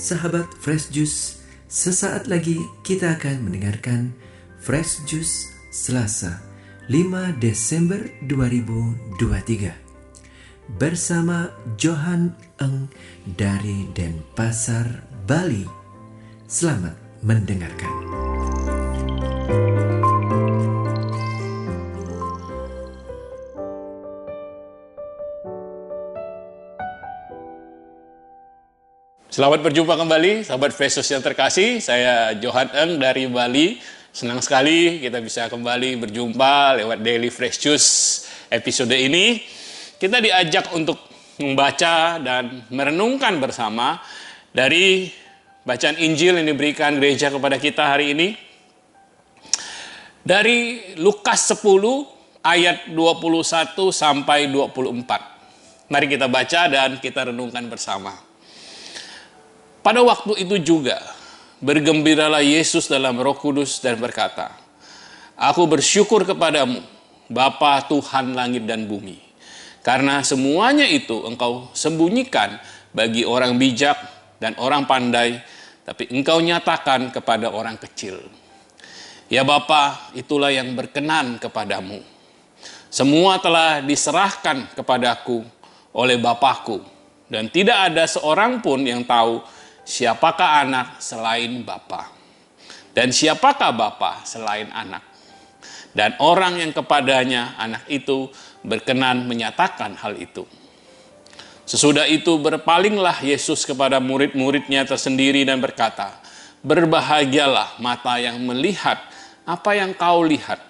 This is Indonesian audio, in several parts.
Sahabat Fresh Juice, sesaat lagi kita akan mendengarkan Fresh Juice Selasa 5 Desember 2023 bersama Johan Eng dari Denpasar, Bali. Selamat mendengarkan. Selamat berjumpa kembali, sahabat Fresh Juice yang terkasih. Saya Johan Eng dari Bali. Senang sekali kita bisa kembali berjumpa lewat Daily Fresh Juice episode ini. Kita diajak untuk membaca dan merenungkan bersama dari bacaan Injil yang diberikan gereja kepada kita hari ini. Dari Lukas 10 ayat 21 sampai 24. Mari kita baca dan kita renungkan bersama. Pada waktu itu juga, bergembiralah Yesus dalam Roh Kudus dan berkata, "Aku bersyukur kepadamu, Bapa Tuhan langit dan bumi, karena semuanya itu Engkau sembunyikan bagi orang bijak dan orang pandai, tapi Engkau nyatakan kepada orang kecil. Ya Bapa, itulah yang berkenan kepadamu. Semua telah diserahkan kepadaku oleh Bapakku, dan tidak ada seorang pun yang tahu siapakah anak selain Bapa, dan siapakah Bapa selain anak, dan orang yang kepadanya anak itu berkenan menyatakan hal itu." Sesudah itu berpalinglah Yesus kepada murid-muridnya tersendiri dan berkata, "Berbahagialah mata yang melihat apa yang kau lihat.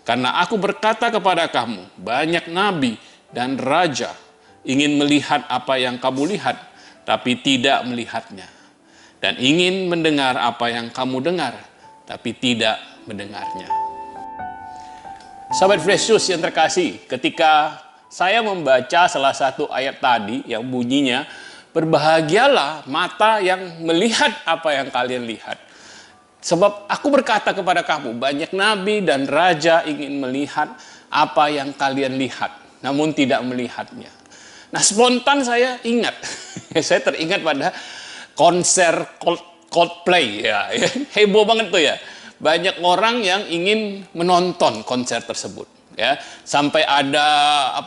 Karena aku berkata kepada kamu, banyak nabi dan raja ingin melihat apa yang kamu lihat, tapi tidak melihatnya, dan ingin mendengar apa yang kamu dengar, tapi tidak mendengarnya." Sahabat Fresh Juice yang terkasih, ketika saya membaca salah satu ayat tadi yang bunyinya, "Berbahagialah mata yang melihat apa yang kalian lihat. Sebab aku berkata kepada kamu, banyak nabi dan raja ingin melihat apa yang kalian lihat, namun tidak melihatnya." Nah, spontan saya ingat, saya teringat pada konser Coldplay, ya. Heboh banget tuh ya. Banyak orang yang ingin menonton konser tersebut, ya. Sampai ada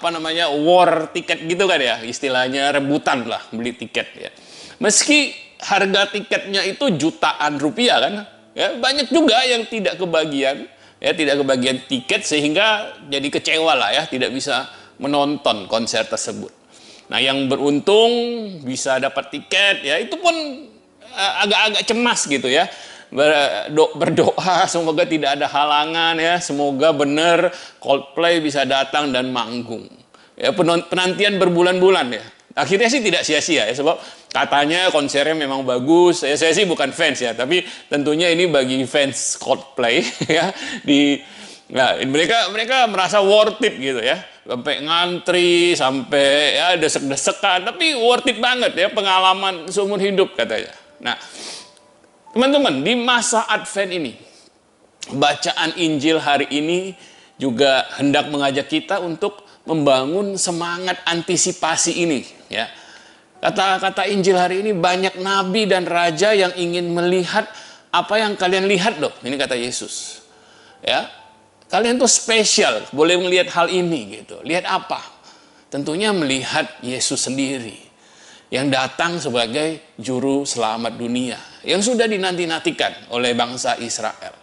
war tiket gitu kan ya, istilahnya rebutan lah beli tiket ya. Meski harga tiketnya itu jutaan rupiah kan, ya, banyak juga yang tidak kebagian, ya, tidak kebagian tiket sehingga jadi kecewa lah ya, tidak bisa menonton konser tersebut. Nah, yang beruntung bisa dapat tiket, ya itu pun agak-agak cemas gitu ya. Berdoa semoga tidak ada halangan ya, semoga benar Coldplay bisa datang dan manggung. Ya, penantian berbulan-bulan ya. Akhirnya sih tidak sia-sia ya, sebab katanya konsernya memang bagus. Saya sih bukan fans ya, tapi tentunya ini bagi fans Coldplay ya, nah, mereka merasa worth it gitu ya. Sampai ngantri, sampai ya desek-desekan, tapi worth it banget ya, pengalaman seumur hidup katanya. Nah, teman-teman, di masa Advent ini, bacaan Injil hari ini juga hendak mengajak kita untuk membangun semangat antisipasi ini ya. Kata-kata Injil hari ini, banyak nabi dan raja yang ingin melihat apa yang kalian lihat loh. Ini kata Yesus. Ya. Kalian tuh spesial, boleh melihat hal ini gitu. Lihat apa? Tentunya melihat Yesus sendiri yang datang sebagai juru selamat dunia, yang sudah dinanti-nantikan oleh bangsa Israel.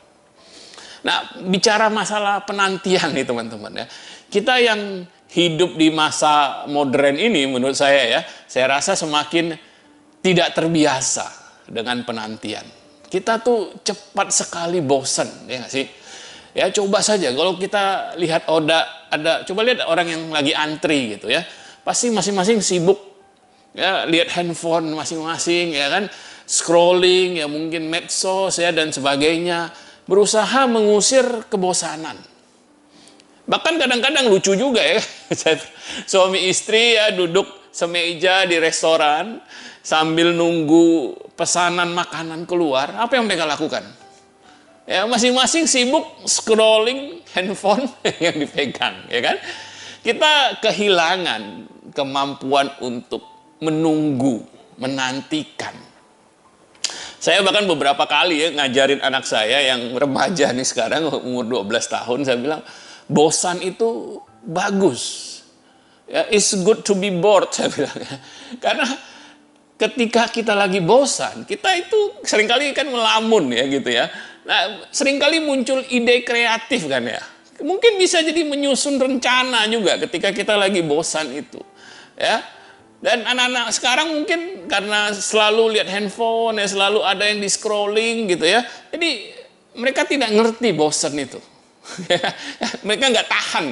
Nah, bicara masalah penantian nih teman-teman ya. Kita yang hidup di masa modern ini, menurut saya ya, saya rasa semakin tidak terbiasa dengan penantian. Kita tuh cepat sekali bosan, ya nggak sih? Ya, coba saja kalau kita lihat coba lihat orang yang lagi antri gitu ya. Pasti masing-masing sibuk ya, lihat handphone masing-masing ya kan, scrolling ya, mungkin medsos ya dan sebagainya, berusaha mengusir kebosanan. Bahkan kadang-kadang lucu juga ya. Suami istri ya duduk semeja di restoran sambil nunggu pesanan makanan keluar. Apa yang mereka lakukan? Ya, masing-masing sibuk scrolling handphone yang dipegang, ya kan? Kita kehilangan kemampuan untuk menunggu, menantikan Saya bahkan beberapa kali ya ngajarin anak saya yang remaja nih sekarang umur 12 tahun, saya bilang bosan itu bagus. Ya, it's good to be bored, saya bilang. Karena ketika kita lagi bosan, kita itu seringkali kan melamun ya gitu ya. Nah, seringkali muncul ide kreatif kan ya. Mungkin bisa jadi menyusun rencana juga ketika kita lagi bosan itu. Ya. Dan anak-anak sekarang mungkin karena selalu lihat handphone, ya selalu ada yang di scrolling gitu ya. Jadi mereka tidak ngerti bosan itu. Mereka nggak tahan.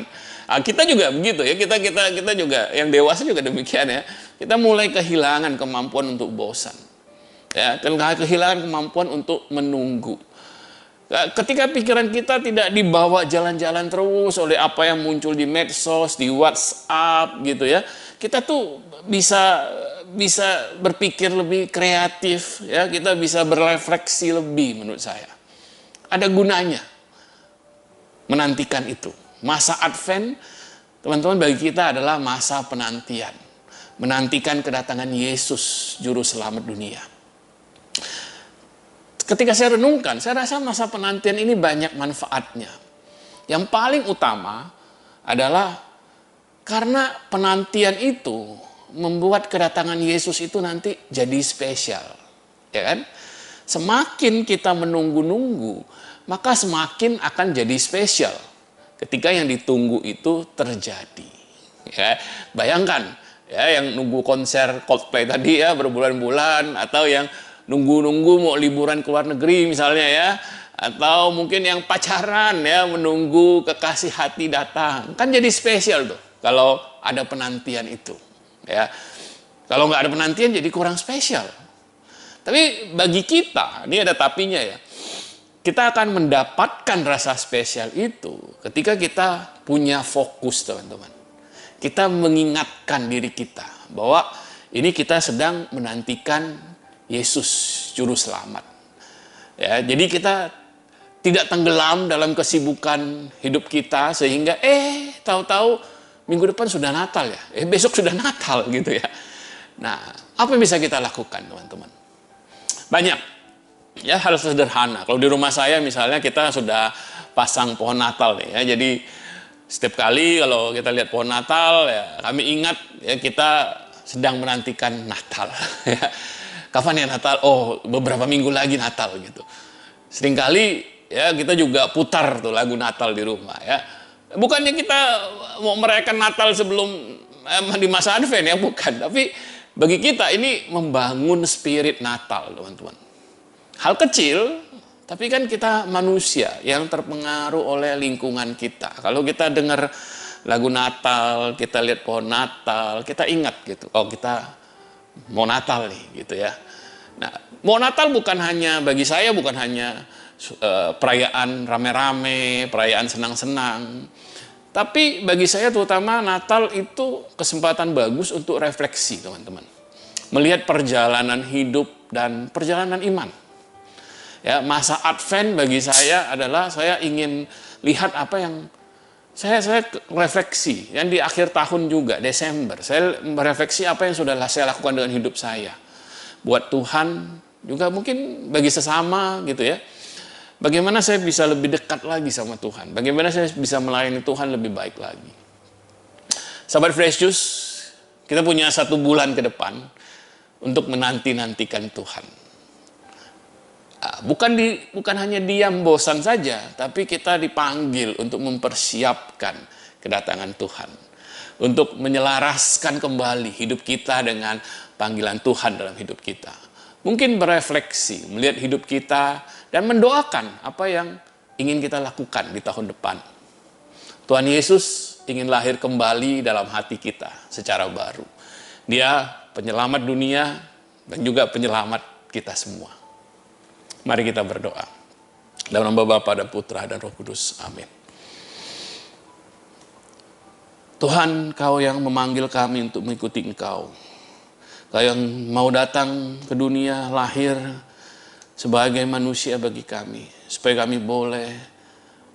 Nah, kita juga begitu ya. Kita juga yang dewasa juga demikian ya. Kita mulai kehilangan kemampuan untuk bosan. Ya, dan kehilangan kemampuan untuk menunggu. Ketika pikiran kita tidak dibawa jalan-jalan terus oleh apa yang muncul di medsos, di WhatsApp gitu ya, kita tuh bisa berpikir lebih kreatif ya, kita bisa berefleksi lebih menurut saya. Ada gunanya menantikan itu. Masa Advent, teman-teman, bagi kita adalah masa penantian. Menantikan kedatangan Yesus juru selamat dunia. Ketika saya renungkan, saya rasa masa penantian ini banyak manfaatnya. Yang paling utama adalah karena penantian itu membuat kedatangan Yesus itu nanti jadi spesial. Ya kan? Semakin kita menunggu-nunggu, maka semakin akan jadi spesial ketika yang ditunggu itu terjadi. Ya, bayangkan ya, yang nunggu konser Coldplay tadi ya berbulan-bulan, atau yang nunggu-nunggu mau liburan ke luar negeri misalnya ya, atau mungkin yang pacaran ya menunggu kekasih hati datang, kan jadi spesial tuh kalau ada penantian itu ya. Kalau nggak ada penantian jadi kurang spesial. Tapi bagi kita, ini ada tapinya ya, kita akan mendapatkan rasa spesial itu ketika kita punya fokus, teman-teman. Kita mengingatkan diri kita bahwa ini kita sedang menantikan Yesus juru selamat. Ya, jadi kita tidak tenggelam dalam kesibukan hidup kita sehingga tahu-tahu minggu depan sudah Natal ya. Besok sudah Natal gitu ya. Nah, apa yang bisa kita lakukan, teman-teman? Banyak. Ya, hal sederhana. Kalau di rumah saya misalnya kita sudah pasang pohon Natal nih ya. Jadi setiap kali kalau kita lihat pohon Natal ya, kami ingat ya kita sedang menantikan Natal ya. Kapan ya Natal? Oh, beberapa minggu lagi Natal gitu. Seringkali ya kita juga putar tuh lagu Natal di rumah ya. Bukannya kita mau merayakan Natal sebelum di masa Advent ya, bukan. Tapi bagi kita ini membangun spirit Natal, teman-teman. Hal kecil, tapi kan kita manusia yang terpengaruh oleh lingkungan kita. Kalau kita dengar lagu Natal, kita lihat pohon Natal, kita ingat gitu. Oh, kita mau Natal nih gitu ya. Nah, mau Natal bukan hanya bagi saya, bukan hanya perayaan rame-rame, perayaan senang-senang. Tapi bagi saya terutama Natal itu kesempatan bagus untuk refleksi, teman-teman. Melihat perjalanan hidup dan perjalanan iman. Ya, masa Advent bagi saya adalah saya ingin lihat apa yang saya refleksi, yang di akhir tahun juga, Desember, saya merefleksi apa yang sudah saya lakukan dengan hidup saya. Buat Tuhan, juga mungkin bagi sesama gitu ya. Bagaimana saya bisa lebih dekat lagi sama Tuhan, bagaimana saya bisa melayani Tuhan lebih baik lagi. Sahabat Fresh Juice, kita punya 1 bulan ke depan untuk menanti-nantikan Tuhan. Bukan hanya diam bosan saja, tapi kita dipanggil untuk mempersiapkan kedatangan Tuhan, untuk menyelaraskan kembali hidup kita dengan panggilan Tuhan dalam hidup kita. Mungkin berefleksi, melihat hidup kita, dan mendoakan apa yang ingin kita lakukan di tahun depan. Tuhan Yesus ingin lahir kembali dalam hati kita secara baru. Dia penyelamat dunia dan juga penyelamat kita semua. Mari kita berdoa. Dalam nama Bapa dan Putra dan Roh Kudus. Amin. Tuhan, Kau yang memanggil kami untuk mengikuti Engkau. Kau yang mau datang ke dunia, lahir sebagai manusia bagi kami. Supaya kami boleh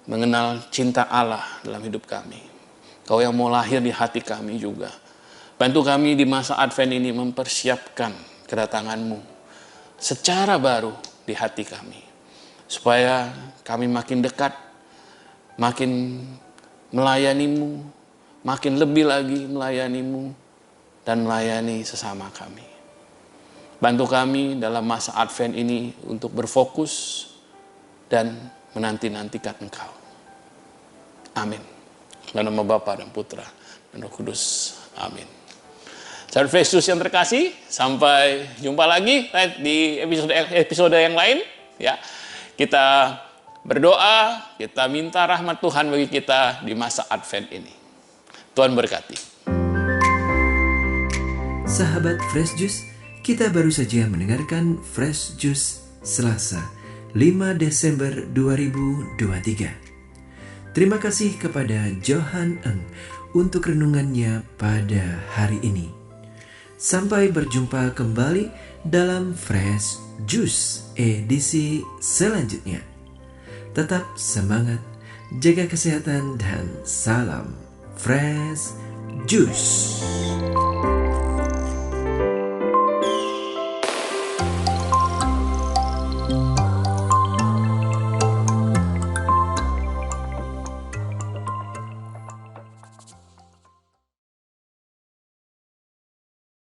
mengenal cinta Allah dalam hidup kami. Kau yang mau lahir di hati kami juga. Bantu kami di masa Advent ini mempersiapkan kedatangan-Mu secara baru, di hati kami. Supaya kami makin dekat, makin melayani-Mu, makin lebih lagi melayani-Mu, dan melayani sesama kami. Bantu kami dalam masa Advent ini untuk berfokus dan menanti-nantikan Engkau. Amin. Dalam nama Bapa dan Putra dan Roh Kudus. Amin. Saudara Fresh Juice yang terkasih, sampai jumpa lagi di episode yang lain. Ya, kita berdoa, kita minta rahmat Tuhan bagi kita di masa Advent ini. Tuhan berkati. Sahabat Fresh Juice, kita baru saja mendengarkan Fresh Juice Selasa 5 Desember 2023. Terima kasih kepada Johan Eng untuk renungannya pada hari ini. Sampai berjumpa kembali dalam Fresh Juice edisi selanjutnya. Tetap semangat, jaga kesehatan, dan salam Fresh Juice.